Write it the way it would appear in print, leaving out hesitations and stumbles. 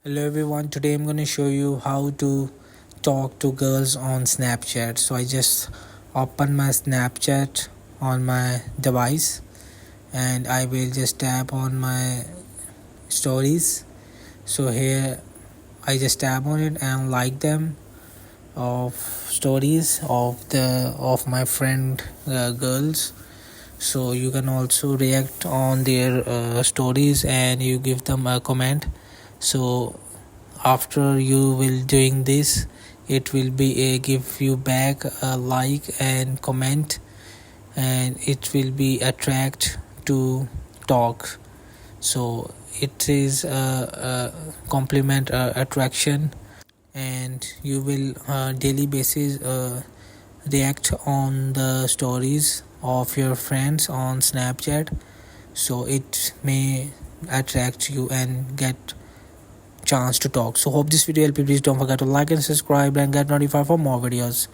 Hello everyone, today I'm going to show you how to talk to girls on Snapchat. So I just open my Snapchat on my device and I will just tap on my stories. So here I just tap on it and like them of stories of my friend girls. So you can also react on their stories and you give them a comment. So after you will doing this, it will be a give you back a like and comment, and it will be attract to talk. So it is a compliment attraction, and you will daily basis react on the stories of your friends on Snapchat. So it may attract you and get chance to talk. So hope this video helped you. Please don't forget to like and subscribe and get notified for more videos.